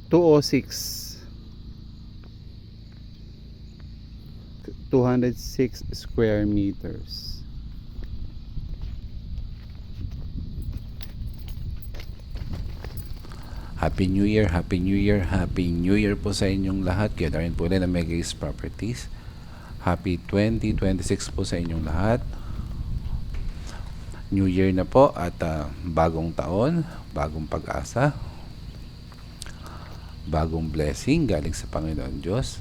206. 206 square meters. Happy New Year, Happy New Year, Happy New Year po sa inyong lahat. Kaya rin po rin ng Mega East Properties. Happy 2026 po sa inyong lahat. New Year na po at bagong taon, bagong pag-asa, bagong blessing galing sa Panginoon Diyos,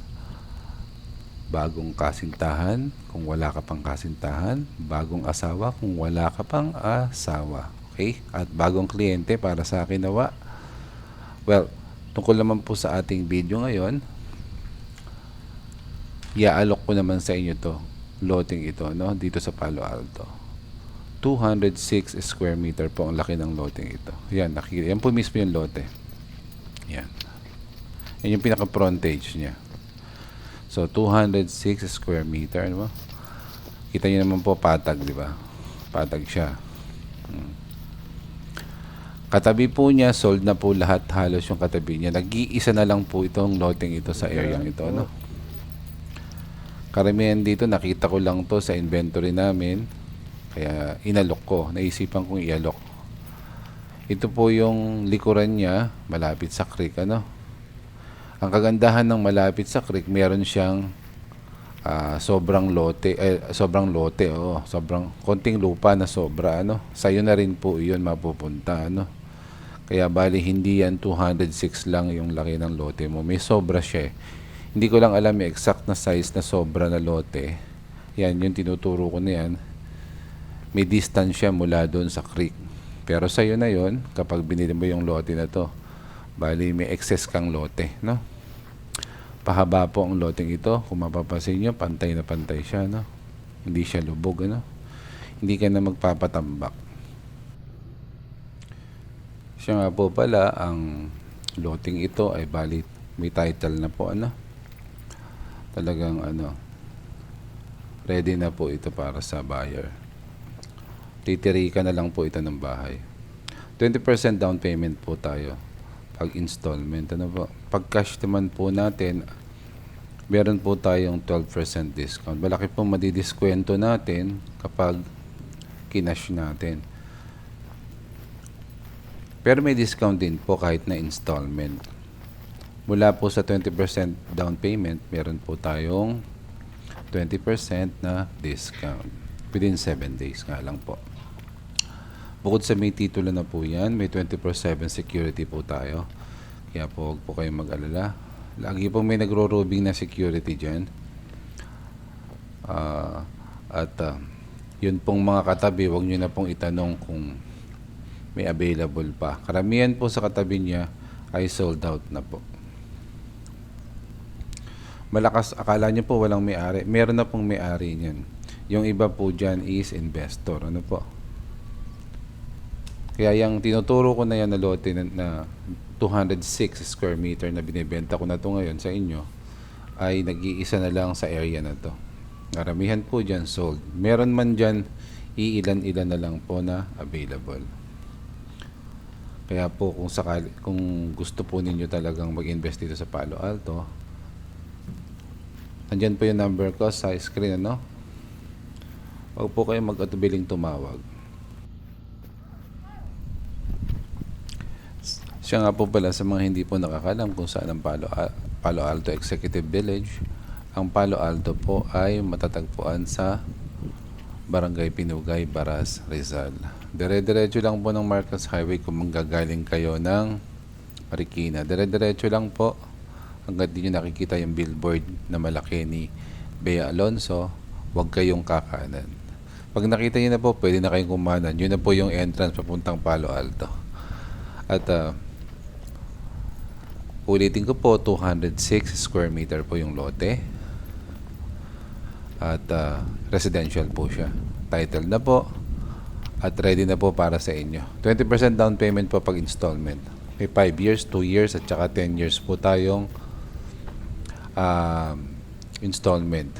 bagong kasintahan kung wala ka pang kasintahan, bagong asawa kung wala ka pang asawa. Okay? At bagong kliyente para sa akin nawa. Well, tungkol naman po sa ating video ngayon, iaalok ko naman sa inyo to, loteng ito, no? Dito sa Palo Alto. 206 square meter po ang laki ng loteng ito. Yan, yan po mismo yung lote. Yan. Yan yung pinaka-frontage niya. So, 206 square meter, ano ba? Kita niyo naman po patag, di ba? Patag siya. Katabi po niya, sold na po lahat halos yung katabi niya. Nag-iisa na lang po itong loteng ito sa area ito, no? Karamihan dito, nakita ko lang to sa inventory namin. Kaya inalok ko. Naisipan kong ialok. Ito po yung likuran niya, malapit sa creek, ano? Ang kagandahan ng malapit sa creek, meron siyang sobrang lote, sobrang konting lupa na sobra, ano? Sa'yo na rin po iyon mapupunta, ano? Kaya bali hindi yan 206 lang yung laki ng lote mo. May sobra siya. Hindi ko lang alam yung exact na size na sobra na lote. Yan, yung tinuturo ko na yan. May distance siya mula doon sa creek. Pero sa'yo na yon kapag binili mo yung lote na to. Bali may excess kang lote, no? Pahaba po ang loteng ito. Kung mapapansin nyo, pantay na pantay siya, no? Hindi siya lubog, ano? Hindi ka na magpapatambak. Siya nga po pala, ang loteng ito ay bali may title na po, ano? Talagang, ano, ready na po ito para sa buyer. Titiri ka na lang po ito ng bahay. 20% down payment po tayo pag installment, ano po. Pag cash naman po natin, meron po tayong 12% discount. Malaki pong madidiskwento natin kapag kinash natin. Pero may discount din po kahit na installment. Mula po sa 20% down payment, meron po tayong 20% na discount. Within 7 days nga lang po. Bukod sa may titulo na po yan, may 24/7 security po tayo. Kaya po huwag po kayong mag-alala. Lagi po may nagro-robing na security dyan. Yun pong mga katabi, huwag nyo na pong itanong kung may available pa. Karamihan po sa katabi niya ay sold out na po. Malakas, akala nyo po walang may-ari. Meron na pong may-ari niyan. Yung iba po dyan is investor. Ano po? Kaya yung tinuturo ko na yan na lote na 206 square meter na binibenta ko na to ngayon sa inyo ay nag-iisa na lang sa area na to. Karamihan po dyan sold. Meron man dyan iilan-ilan na lang po na available. Kaya po kung sakali, kung gusto po ninyo talagang mag-invest dito sa Palo Alto, andyan po yung number ko sa screen, ano? Huwag po kayo mag-atubiling tumawag. Siya nga po pala sa mga hindi po nakakalam kung saan ang Palo Alto Executive Village. Ang Palo Alto po ay matatagpuan sa Barangay Pinugay, Baras, Rizal. Dire-diretso lang po ng Marcos Highway kung manggagaling kayo ng Marikina. Dire-diretso lang po hanggang di nyo nakikita yung billboard na malaki ni Bea Alonso. Huwag kayong kakanan. Pag nakita nyo na po, pwede na kayong kumanan. Yun na po yung entrance papuntang Palo Alto. At ulitin ko po, 206 square meter po yung lote. At residential po siya. Title na po. At ready na po para sa inyo. 20% down payment po pag installment. May 5 years, 2 years, at saka 10 years po tayong installment.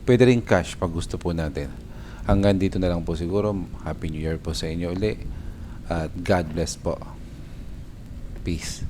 Pwede rin cash pag gusto po natin. Hanggang dito na lang po siguro. Happy New Year po sa inyo uli. At God bless po. Peace.